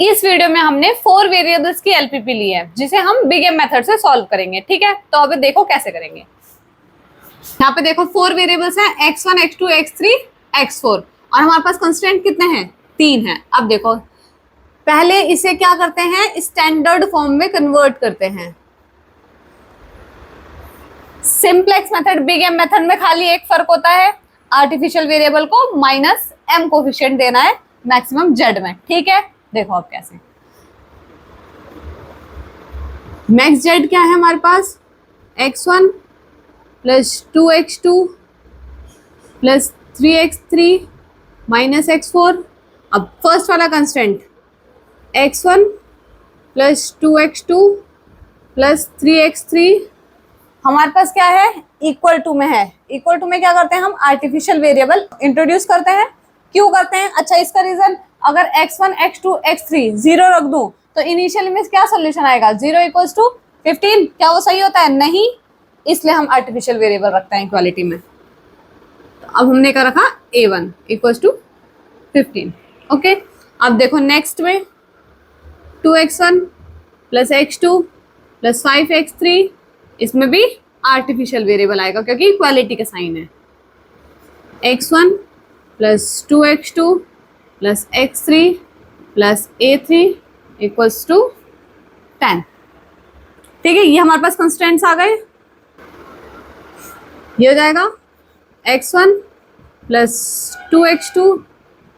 इस वीडियो में हमने 4 वेरिएबल्स की एलपीपी ली है जिसे हम बिग एम मेथड से सॉल्व करेंगे। ठीक है, तो अभी देखो कैसे करेंगे। यहाँ पे देखो 4 वेरिएबल्स हैं, x1 x2 x3 x4 और हमारे पास कंस्टेंट कितने हैं, 3 हैं। अब देखो पहले इसे क्या करते हैं, स्टैंडर्ड फॉर्म में कन्वर्ट करते हैं। Simplex method big M method में खाली एक फर्क होता है, आर्टिफिशियल वेरिएबल को माइनस एम कोफिशिएंट देना है मैक्सिमम जेड में। ठीक है, देखो अब कैसे। मैक्स जेड क्या है हमारे पास, x1 plus 2x2 plus 3x3 minus x4। अब फर्स्ट वाला constant x1 plus 2x2 plus 3x3 हमारे पास क्या है, इक्वल टू में है। इक्वल टू में क्या करते हैं, हम आर्टिफिशियल वेरिएबल इंट्रोड्यूस करते हैं। क्यों करते हैं, अच्छा इसका रीजन, अगर x1 x2 x3 0 रख दूं तो इनिशियल में क्या सोल्यूशन आएगा, 0 इक्वल्स टू 15। क्या वो सही होता है, नहीं, इसलिए हम आर्टिफिशियल वेरिएबल रखते हैं इक्वालिटी में। तो अब हमने क्या रखा, a1 इक्वल्स टू 15। ओके, अब देखो नेक्स्ट में 2x1 plus x2 plus 5x3, इसमें भी आर्टिफिशियल वेरिएबल आएगा क्योंकि इक्वालिटी का साइन है। x1 plus 2x2 plus x3 plus a3 equals to 10। ठीक है, ये हमारे पास कंस्टेंट्स आ गए। ये हो जाएगा x1 plus 2x2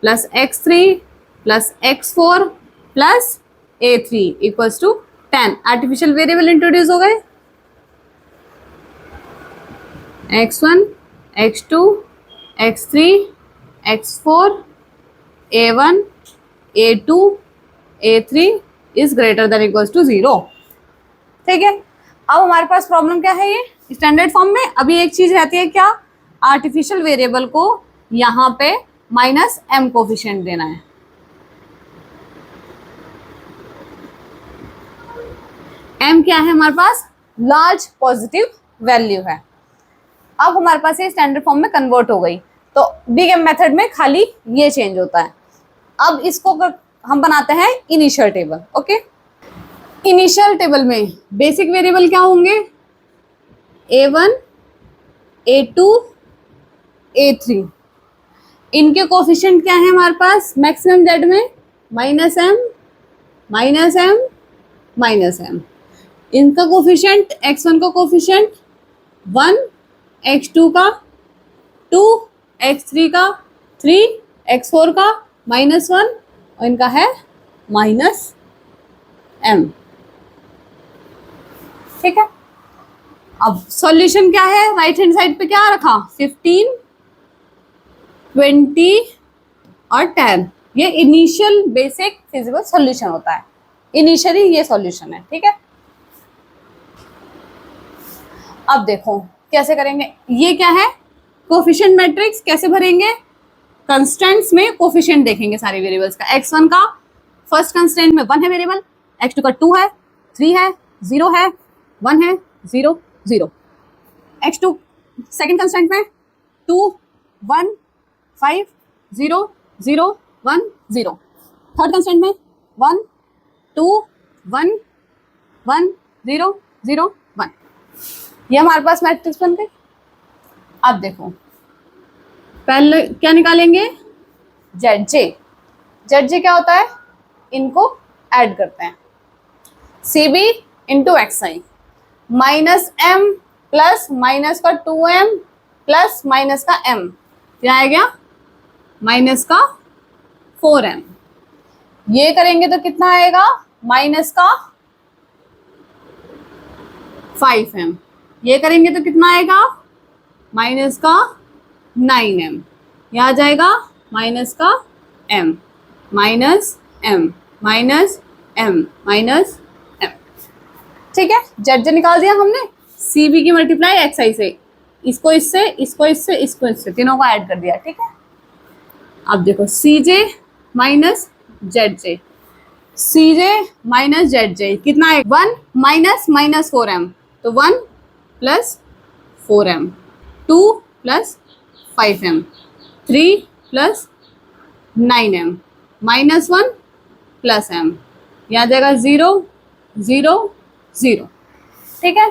plus x3 plus x4 plus a3 equals to 10। Artificial variable introduce हो गए, x1 x2 x3 x4 a1 a2 a3 is greater than equals to 0। ठीक है, अब हमारे पास प्रॉब्लम क्या है, ये स्टैंडर्ड फॉर्म में। अभी एक चीज रहती है क्या, आर्टिफिशियल वेरिएबल को यहाँ पे माइनस एम कोफिशिएंट देना है। एम क्या है हमारे पास, लार्ज पॉजिटिव वैल्यू है। अब हमारे पास ये स्टैंडर्ड फॉर्म में कन्वर्ट हो गई, तो बिग एम मेथड में खाली ये चेंज होता है। अब इसको हम बनाते हैं initial table. Okay, initial table में बेसिक वेरिएबल क्या होंगे, a1 a2 a3। इनके कोफिशिएंट क्या है हमारे पास, मैक्सिमम जेड में minus M minus M minus M. इनका कोफिशिएंट x1 का कोफिशिएंट 1, x2 का 2, x3 का 3, x4 का -1 और इनका है माइनस m। ठीक है, अब सॉल्यूशन क्या है, राइट हैंड साइड पे क्या रखा, 15 20 और 10। ये इनिशियल बेसिक फिजिबल सॉल्यूशन होता है, इनिशियली ये सॉल्यूशन है। ठीक है, अब देखो कैसे करेंगे, ये क्या है, कोफिशिएंट मैट्रिक्स कैसे भरेंगे, कंस्टेंट्स में कोफिशिएंट देखेंगे सारे वेरिएबल्स का। x1 का फर्स्ट कंस्टेंट में 1 है वेरिएबल, x2 का 2 है, 3 है, 0 है, 1 है, 0 0। x2 सेकंड कंस्टेंट में 2 1 5 0 0 1 0। थर्ड कंस्टेंट में 1 2 1 1 0 0 1। ये हमारे पास मैट्रिक्स बन गए। अब देखो पहले क्या निकालेंगे, जेड जे। जेड जे क्या होता है, इनको ऐड करते हैं, सी बी इंटू एक्स आई माइनस एम प्लस माइनस का 2m प्लस माइनस का m, क्या आ गया माइनस का 4m। ये करेंगे तो कितना आएगा, माइनस का 5m। ये करेंगे तो कितना आएगा, माइनस का 9m। यह आ जाएगा माइनस का m minus m minus m minus m। ठीक है, जेड जे निकाल दिया हमने, सी बी की मल्टीप्लाई एक्स आई से, इसको इससे इसको इससे इसको इससे, तीनों को ऐड कर दिया। ठीक है, अब देखो सी जे माइनस जेड जे, सी जे माइनस जेड जे कितना है, 1 माइनस माइनस 4m, तो 1 plus 4m, 2 plus 5m, 3 plus 9m, -1 plus m, यहाँ जाएगा 0 0 0। ठीक है,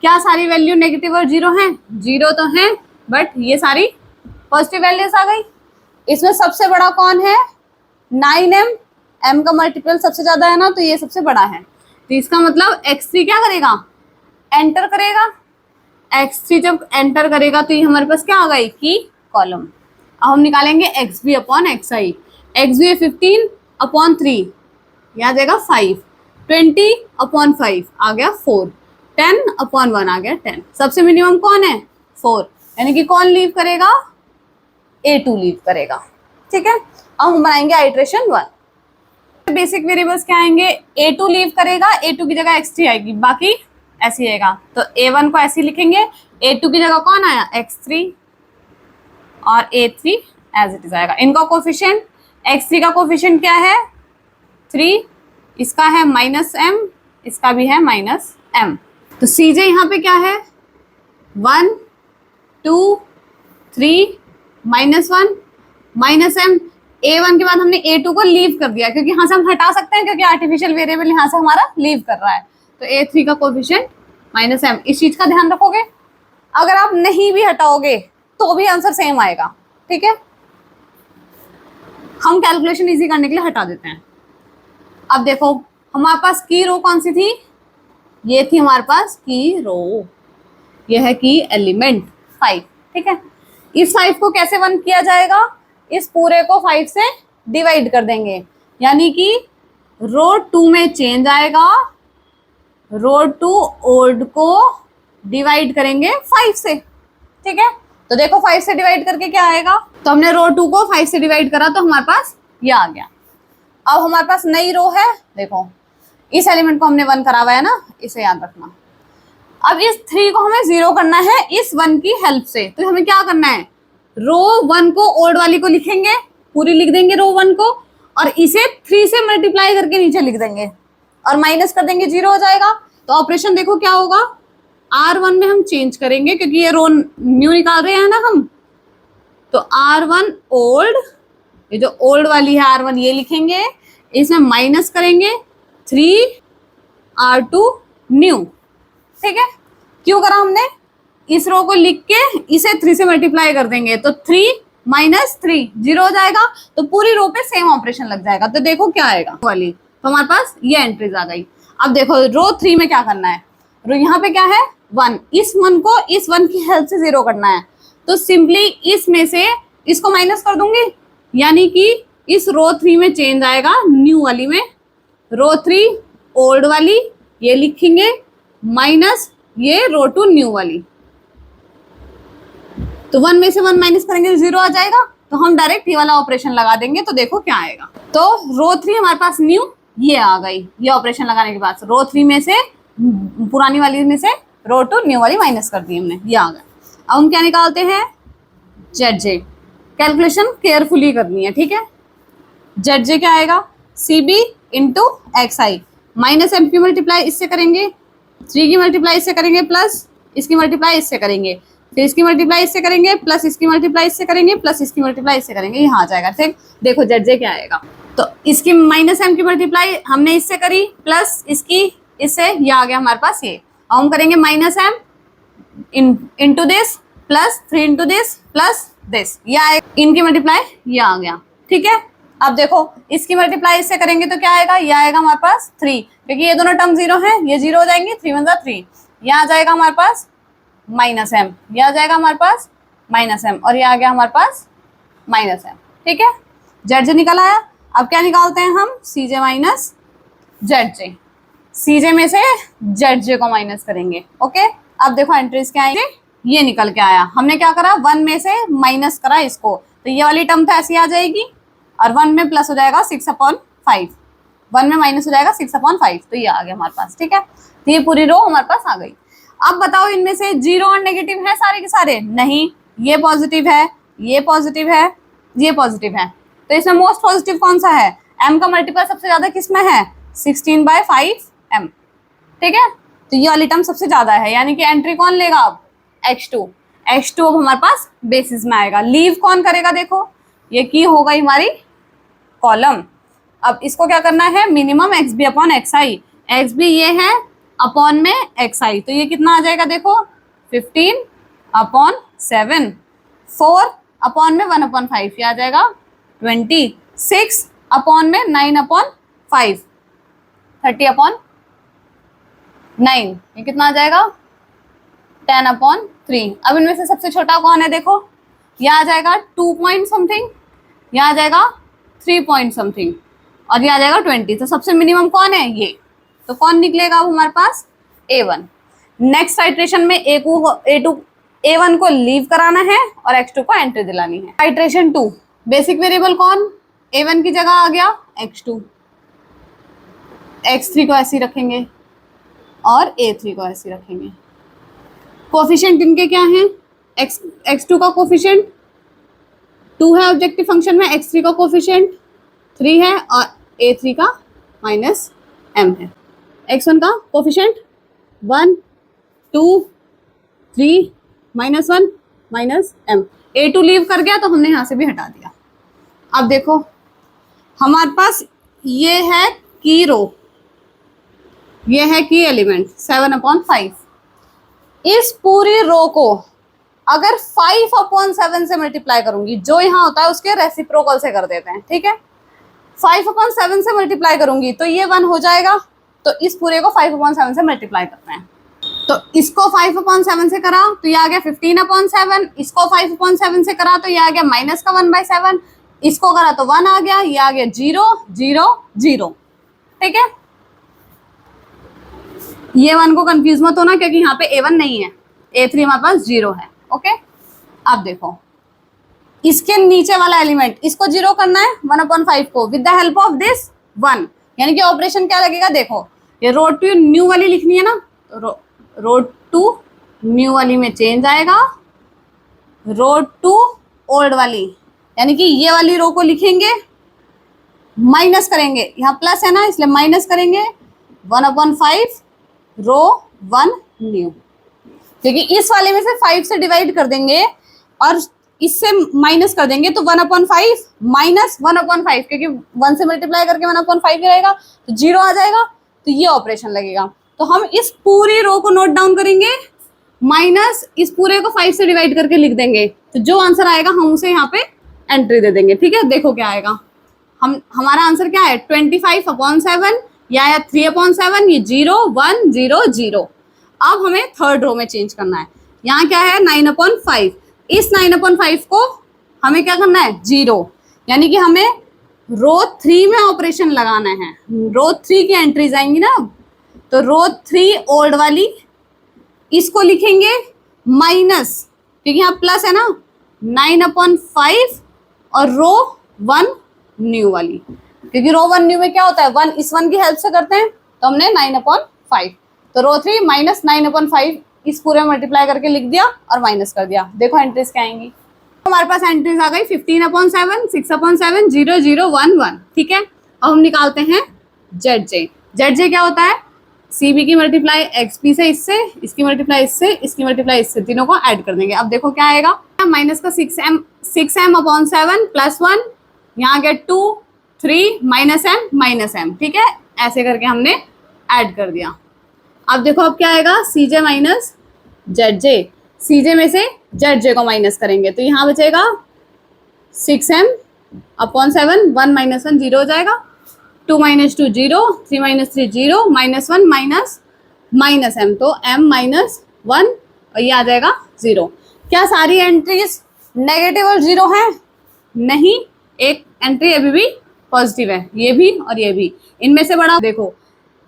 क्या सारी वैल्यू नेगेटिव और 0 हैं? 0 तो हैं, बट ये सारी पॉजिटिव वैल्यूज आ गई। इसमें सबसे बड़ा कौन है? 9m, m का मल्टीपल सबसे ज्यादा है ना, तो ये सबसे बड़ा है। तो इसका मतलब x3 क्या करेगा? एंटर करेगा। x3 जब एंटर करेगा तो ये हमारे पास क्या आ गई? की कॉलम। अब हम निकालेंगे xb अपॉन xi। xb है 15 अपॉन 3, यहाँ जाएगा 5, 20 अपॉन 5 आ गया 4, 10 अपॉन 1 आ गया 10। सबसे मिनिमम कौन है? 4, यानी कि कौन लीव करेगा? A2 लीव करेगा। ठीक है, अब हम बनाएंगे आइट्रेशन 1। बेसिक वेरिएबल्स क्या आएंगे? A2 लीव करेगा, A2 की जगह x3 आएगी, बाकी ऐसे ही आएगा। तो A1 को ऐसे लिखेंगे, A2 की जगह कौन आया? x3 और A3 एज इट इज आएगा। इनका कोफिशिएंट, x3 का कोफिशिएंट क्या है? 3, इसका है -m, इसका भी है -m। तो Cj यहाँ पे क्या है? 1 2 3 -1 -m। A1 के बाद हमने A2 को लीव कर दिया, क्योंकि यहाँ से हम हटा सकते हैं, क्योंकि आर्टिफिशियल वेरिएबल यहाँ से हमारा लीव कर रहा है। तो A3 का कोफिशिएंट -m। इस चीज का ध्यान रखोगे, अगर आप नहीं भी हटाओगे तो भी आंसर सेम आएगा। ठीक है, हम कैलकुलेशन इजी करने के लिए हटा देते हैं। अब देखो हमारे पास की रो कौन सी थी? ये थी हमारे पास की रो, ये है की एलिमेंट 5। ठीक है, इस 5 को कैसे 1 किया जाएगा? इस पूरे को 5 से डिवाइड कर देंगे, यानी कि रो 2 में चेंज आएगा, रो 2 ओल्ड को डिवाइड करेंगे 5 से। ठीक है, तो देखो 5 से डिवाइड करके क्या आएगा? तो हमने रो 2 को 5 से डिवाइड करा तो हमारे पास ये आ गया। अब हमारे पास नई रो है, देखो इस एलिमेंट को हमने 1 करा हुआ है ना, इसे याद रखना। अब इस 3 को हमें 0 करना है इस 1 की हेल्प से। तो हमें क्या करना है? रो 1 को ओल्ड वाली को लिखेंगे, पूरी लिख देंगे रो 1 को, और इसे 3 से मल्टीप्लाई करके नीचे लिख देंगे और माइनस कर देंगे, 0 हो जाएगा। तो ऑपरेशन देखो क्या होगा? R1 में हम चेंज करेंगे, क्योंकि ये रो न्यू निकाल रहे हैं ना हम, तो R1 ओल्ड, ये जो ओल्ड वाली है R1 ये लिखेंगे, इसमें माइनस करेंगे 3R2 न्यू। ठीक है, क्यों करा हमने? इस रो को लिख के इसे 3 से मल्टीप्लाई कर देंगे, तो 3 - 3 0 हो जाएगा। तो पूरी रो पे सेम ऑपरेशन लग जाएगा। तो देखो क्या आएगा वाली, तो हमारे पास ये एंट्रीज आ गई। अब देखो रो 3 में क्या करना है? रो यहाँ पे क्या है? 1, इस 1 को इस 1 की हेल्प से 0 करना है। तो सिंपली इसमें से इसको माइनस कर दूंगी, यानी कि इस रो 3 में चेंज आएगा न्यू वाली में, रो 3 ओल्ड वाली ये लिखेंगे, माइनस ये रो 2 न्यू वाली। तो 1 में से 1 माइनस करेंगे 0 आ जाएगा। तो हम डायरेक्ट ये वाला ऑपरेशन लगा देंगे, तो देखो क्या आएगा। तो रो 3 हमारे पास न्यू ये आ गई, ये ऑपरेशन लगाने के बाद रो 3 में से पुरानी वाली में से रो 2 न्यू वाली माइनस कर दी हमने, ये आ गया। अब हम क्या निकालते हैं? ZJ। कैलकुलेशन केयरफुली करनी है, ठीक है। ZJ क्या आएगा? CB इंटू XI, -m की मल्टीप्लाई इससे करेंगे, 3 की मल्टीप्लाई इससे करेंगे, प्लस इसकी मल्टीप्लाई इससे करेंगे, फिर इसकी मल्टीप्लाई इससे करेंगे, प्लस इसकी मल्टीप्लाई इससे करेंगे, प्लस इसकी मल्टीप्लाई इससे करेंगे, यहाँ आ जाएगा। ठीक, देखो ZJ क्या आएगा? तो इसकी -m की मल्टीप्लाई हमने इससे करी, प्लस इसकी इससे, ये आ गया हमारे पास ये। अब हम करेंगे -m into this, plus 3 into this, plus this, ये आएगा। इनकी मल्टीप्लाई ये आ गया। ठीक है, अब देखो इसकी मल्टीप्लाई इससे करेंगे तो क्या आएगा? ये आएगा हमारे पास 3, क्योंकि ये दोनों टर्म 0 है, ये 0 हो जाएंगे, 3 1 3, ये आ जाएगा हमारे पास -m, ये आ जाएगा हमारे पास -m, और ये आ गया हमारे पास -m। ठीक है, ZJ निकल आया। अब क्या निकालते हैं हम? CJ minus ZJ। CJ में से ZJ को माइनस करेंगे। ओके, अब देखो एंट्रीज क्या आएंगे, ये निकल के आया। हमने क्या करा? 1 में से माइनस करा इसको, तो ये वाली टर्म तो ऐसी आ जाएगी, और 1 में प्लस हो जाएगा 6/5, 1 में माइनस हो जाएगा 6/5, तो ये आ गया हमारे पास। ठीक है, तो ये पूरी रो हमारे पास आ गई। अब बताओ इनमें से 0 और नेगेटिव है सारे के सारे? नहीं, ये पॉजिटिव है, ये पॉजिटिव है, ये पॉजिटिव है। तो इसमें मोस्ट पॉजिटिव कौन सा है? m का मल्टीपल सबसे ज्यादा किसमें है? 16/5m। ठीक है, तो ये वाली टर्म सबसे ज्यादा है, यानी कि एंट्री कौन लेगा अब? X2। X2 अब हमारे पास बेसिस में आएगा। लीव कौन करेगा? देखो ये की हो गई हमारी कॉलम, अब इसको क्या करना है, minimum X B upon X I, X B ये है अपॉन में एक्स आई, तो ये कितना आ जाएगा देखो 15 अपॉन 7, 4 अपॉन में 1 अपॉन 5 ये आ जाएगा 20, 6 अपॉन में 9 अपॉन 5 30 अपॉन 9 ये कितना आ जाएगा 10 अपॉन 3। अब इनमें से सबसे छोटा कौन है देखो, ये आ जाएगा 2 पॉइंट समथिंग, ये आ जाएगा 3 पॉइंट समथिंग और ये आ जाएगा 20। तो सबसे मिनिमम कौन है ये, तो कौन निकलेगा अब हमारे पास A1। नेक्स्ट आइट्रेशन में A1 को लीव कराना है और X2 को एंट्री दिलानी है। आइट्रेशन 2 बेसिक वेरिएबल कौन, A1 की जगह आ गया X2, X3 को ऐसे ही रखेंगे और A3 को ऐसे ही रखेंगे। कोफिशिएंट इनके क्या हैं, X2 का कोफिशिएंट 2 है ऑब्जेक्टिव फंक्शन में, X3 का कोफिशिएंट 3 है और A3 का -m है। X1 का कोफिशिएंट 1 2 3 -1 -m। A2 लीव कर गया तो हमने यहाँ से भी हटा दिया। अब देखो हमारे पास ये है की रो, ये है की एलिमेंट 7/5। इस पूरी रो को अगर 5/7 से मल्टीप्लाई करूंगी, जो यहाँ होता है उसके रेसिप्रोकल से कर देते हैं, ठीक है। 5/7 से मल्टीप्लाई करूंगी तो ये 1 हो जाएगा, तो इस पूरे को 5/7 से मल्टीप्लाई करते हैं। तो इसको 5/7 से करा तो ये आ गया 15/7, इसको 5/7 से करा तो ये आ गया -1/7, इसको करा तो 1 आ गया, ये आ गया 0 0 0, ठीक है। ये 1 को कंफ्यूज मत होना क्योंकि यहाँ पे A1 नहीं है, A3 हमारे पास 0 है, ओके। अब देखो इसके नीचे वाला एलिमेंट इसको 0 करना है 1/5 को with the help of this 1, यानी कि ऑपरेशन क्या लगेगा देखो, ये रो टू न्यू वाली लिखनी है ना, तो रो टू न्यू वाली में चेंज आएगा, रो टू ओल्ड वाली, यानी कि ये वाली रो को लिखेंगे माइनस करेंगे, यहाँ प्लस है ना इसलिए माइनस करेंगे 1/5 रो 1 न्यू, क्योंकि इस वाले में से 5 से डिवाइड कर देंगे और इससे माइनस कर देंगे तो 1/5 माइनस 1/5, क्योंकि 1 से मल्टीप्लाई करके 1/5 ही रहेगा तो 0 आ जाएगा, तो ये ऑपरेशन लगेगा। तो हम इस पूरी रो को नोट डाउन करेंगे माइनस इस पूरे को 5 से डिवाइड करके लिख देंगे, तो जो आंसर आएगा हम उसे यहाँ पे एंट्री दे देंगे, ठीक है। देखो क्या आएगा, हमारा आंसर क्या है 25/7, या 3/7, ये 0 1 0 0। अब हमें थर्ड रो में चेंज करना है, यहाँ क्या है 9/5, इस 9/5 को हमें क्या करना है 0, यानी कि हमें रो 3 में ऑपरेशन लगाना है, रो 3 की एंट्रीज आएंगी ना, तो रो 3 ओल्ड वाली इसको लिखेंगे माइनस, क्योंकि यहाँ प्लस है ना 9/5 और रो 1 न्यू वाली, क्योंकि रो 1 न्यू में क्या होता है 1 इस 1 की हेल्प से करते हैं, तो हमने 9/5, तो रो 3 माइनस 9/5 इस पूरे में मल्टीप्लाई करके लिख दिया और माइनस कर दिया। देखो एंट्रीज क्या आएंगी, हमारे पास एंट्रीज आ गई 15/7 6/7 0 0 1 1, ठीक है। अब हम निकालते हैं ZJ। ZJ क्या होता है, CB की मल्टीप्लाई XP से इससे, इसकी मल्टीप्लाई इससे, इसकी मल्टीप्लाई इससे, तीनों को ऐड कर देंगे। अब देखो क्या आएगा, माइनस का 6m/7 प्लस 1, यहाँ गया 2 3 -m, ठीक है, ऐसे करके हमने ऐड कर दिया। अब देखो अब क्या आएगा CJ माइनस ZJ, CJ में से ZJ को माइनस करेंगे तो यहाँ बचेगा 6m/7, 1 - 1 0 हो जाएगा, 2 - 2 0, 3 - 3 0, -1 -m, तो m-1 और ये आ जाएगा 0। क्या सारी एंट्रीज नेगेटिव और 0 है? नहीं, एक एंट्री अभी भी पॉजिटिव है, ये भी और ये भी। इनमें से बड़ा देखो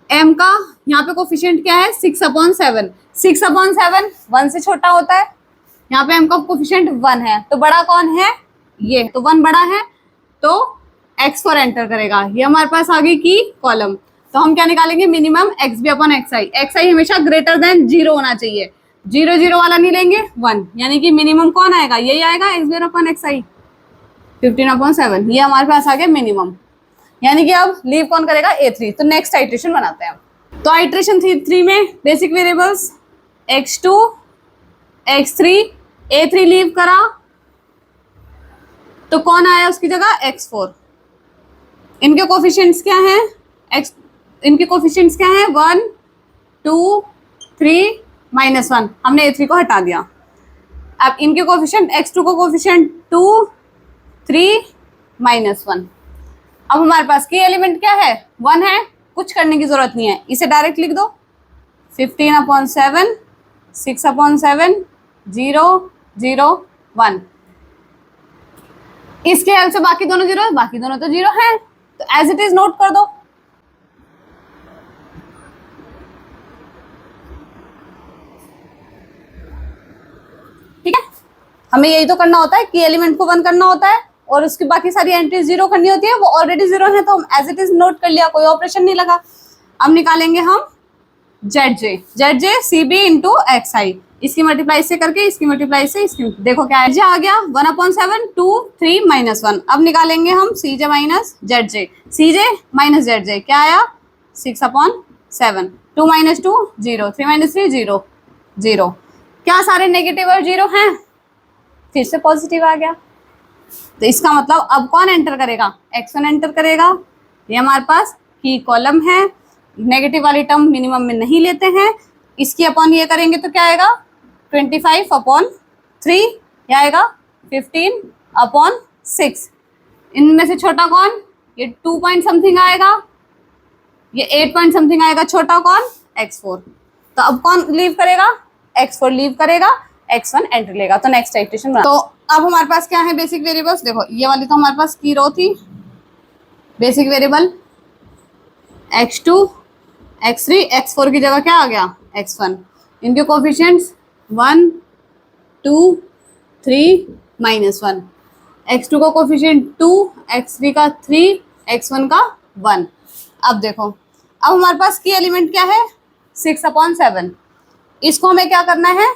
m का यहाँ पे कोफिशिएंट क्या है 6/7, 6/7 1 से छोटा होता है, यहाँ पे m का कोफिशिएंट 1 है, तो बड़ा कौन है ये, तो 1 बड़ा है, तो x4 एंटर करेगा। ये हमारे पास आ गई की कॉलम, तो हम क्या निकालेंगे मिनिमम xb/xi, xi हमेशा ग्रेटर देन 0 होना चाहिए, 0 0 वाला नहीं लेंगे 1, यानी कि मिनिमम कौन आएगा, यही आएगा xb/xi 15/7, ये हमारे पास आ गया मिनिमम, यानी कि अब लीव कौन करेगा A3। तो नेक्स्ट आइट्रेशन बनाते हैं। तो आइट्रेशन 3 में basic variables x2 x3 A3 leave करा तो कौन आया उसकी जगह x4, इनके कोफिशिएंट्स क्या हैं? एक्स, इनके कोफिशिएंट्स क्या हैं? 1 2 3 -1, हमने A3 को हटा दिया। अब इनके कोफिशिएंट x2 को कोफिशिएंट 2 3 -1। अब हमारे पास की एलिमेंट क्या है? 1 है, कुछ करने की जरूरत नहीं है, इसे डायरेक्ट लिख दो। 15/7 6/7 0 0 1। इसके हेल्प से बाकी दोनों जीरो है, बाकी दोनों तो जीरो है, तो एज इट इज नोट कर दो। ठीक है, हमें यही तो करना होता है कि एलिमेंट को 1 करना होता है और उसकी बाकी सारी एंट्रीज जीरो करनी होती है। वो ऑलरेडी जीरो है तो हम एज इट इज नोट कर लिया, कोई ऑपरेशन नहीं लगा। अब निकालेंगे हम Z J C B into x आई, इसकी मल्टीप्लाई से करके इसकी मल्टीप्लाई से इसकी, देखो क्या है, आ गया 1/7 2 3 -1। अब निकालेंगे हम सी जे माइनस जेड जे, सी जे माइनस जेड जे क्या आया? 6/7, 2 - 2 0, 3 - 3 0 0। क्या सारे नेगेटिव और जीरो हैं? फिर से पॉजिटिव आ गया, तो इसका मतलब अब कौन एंटर करेगा? x1 एंटर करेगा। ये हमारे पास की कॉलम है, नेगेटिव वाली टर्म मिनिमम में नहीं लेते हैं, इसकी अपॉन ये करेंगे तो क्या आएगा? 25/3, क्या आएगा? 15/6। इनमें से छोटा कौन? ये 2 पॉइंट समथिंग आएगा, ये 8 पॉइंट समथिंग आएगा, छोटा कौन? x4। तो अब कौन लीव करेगा? x4 लीव करेगा, x1 एंटर लेगा। तो नेक्स्ट इटरेशन बना। तो अब हमारे पास क्या है बेसिक वेरिएबल्स? देखो ये वाली तो हमारे पास की रो थी, basic variable x2 x3 x4 की जगह क्या आ गया? x1। इनके कोफिशिएंट्स 1 2 3 -1। x2 का कोफिशिएंट 2, x3 का 3, x1 का 1। अब देखो, अब हमारे पास की एलिमेंट क्या है? 6/7। इसको हमें क्या करना है?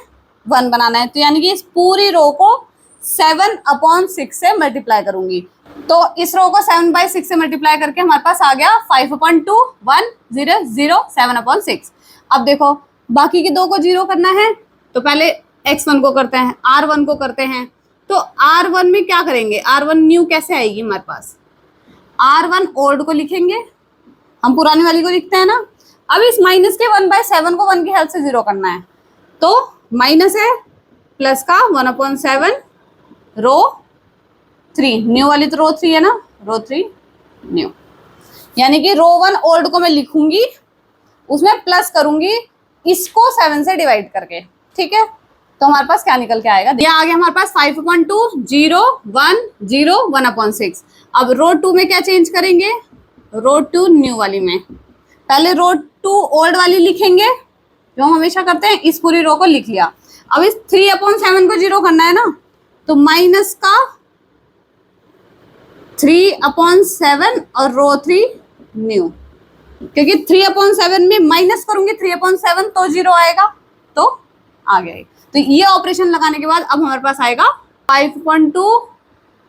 1 बनाना है, तो यानी कि इस पूरी रो को 7/6 से मल्टीप्लाई करूंगी। तो इस रो को 7/6 से मल्टीप्लाई करके हमारे पास आ गया 5/2 1 0 0 7/6। अब देखो बाकी के दो को जीरो करना है, तो पहले x1 को करते हैं, r1 को करते हैं। तो r1 में क्या करेंगे? r1 न्यू कैसे आएगी हमारे पास? r1 ओल्ड को लिखेंगे, हम पुरानी वाली को लिखते हैं ना। अब इस माइनस के 1/7 को 1 की हेल्प से जीरो करना है, तो माइनस है प्लस का 1/7 रो 3, न्यू वाली तो रो 3 है ना, रो 3 न्यू, यानी कि रो 1 ओल्ड को मैं लिखूंगी, उसमें प्लस करूंगी इसको 7 से डिवाइड करके। ठीक है, तो हमारे पास क्या निकल के आएगा? ये आ गया हमारे पास 5/2 0 1 0 1/6। अब रो 2 में क्या चेंज करेंगे? रो 2 न्यू वाली में पहले रो 2 ओल्ड वाली लिखेंगे, जो हम हमेशा करते हैं। इस पूरी रो को लिख लिया। अब इस 3/7 को जीरो करना है ना, तो माइनस का 3/7 और रो 3 न्यू, क्योंकि 3/7 में माइनस करूंगी 3/7 तो जीरो आएगा, तो आ गया। तो ये ऑपरेशन लगाने के बाद अब हमारे पास आएगा 5/2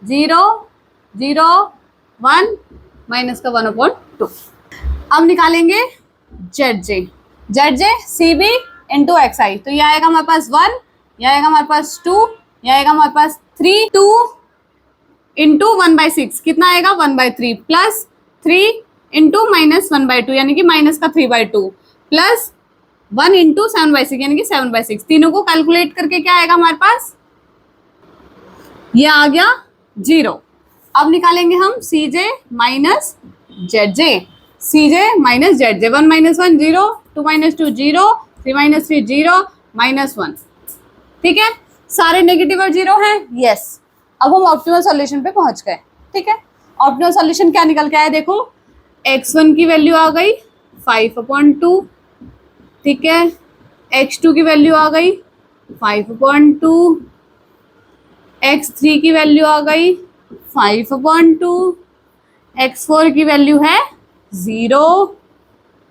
0 0 1 माइनस का 1/2। अब निकालेंगे Z J C B into x आई, तो ये आएगा हमारे पास 1, ये आएगा हमारे पास 2, ये आएगा हमारे पास 3, 2 इंटू 1/6 कितना आएगा? 1/3 प्लस 3 इंटू माइनस 1/2 यानी कि माइनस का 3/2 प्लस 1 इंटू 7/6 यानी कि 7/6। तीनों को कैलकुलेट करके क्या आएगा हमारे पास? ये आ गया 0। अब निकालेंगे हम सी जे माइनस जेड जे, सी जे माइनस जेड जे, 1 - 1 0, 2 - 2 0, 3 - 3 0 -1। ठीक है, सारे नेगेटिव और जीरो हैं। यस, अब हम ऑप्टिमल सॉल्यूशन पे पहुंच गए। ठीक है, ऑप्टिमल सॉल्यूशन क्या निकल के आया? देखो x1 की वैल्यू आ गई 5/2, ठीक है, x2 की वैल्यू आ गई 5/2, x3 की वैल्यू आ गई 5/2, x4 की वैल्यू है 0,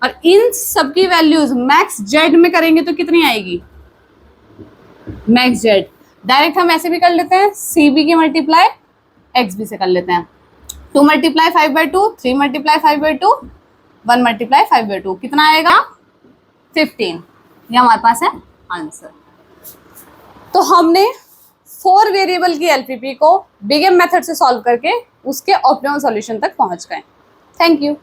और इन सब की वैल्यूज मैक्स जेड में करेंगे तो कितनी आएगी? मैक्स जेड डायरेक्ट हम ऐसे भी कर लेते हैं, सी बी की मल्टीप्लाई एक्स बी से कर लेते हैं। 2 × 5/2, 3 × 5/2, 1 × 5/2 कितना आएगा? 15। ये हमारे पास है आंसर। तो हमने 4 वेरिएबल की एलपीपी को बिग एम मेथड से सॉल्व करके उसके ऑप्टिमल सॉल्यूशन तक पहुंच गए। Thank you.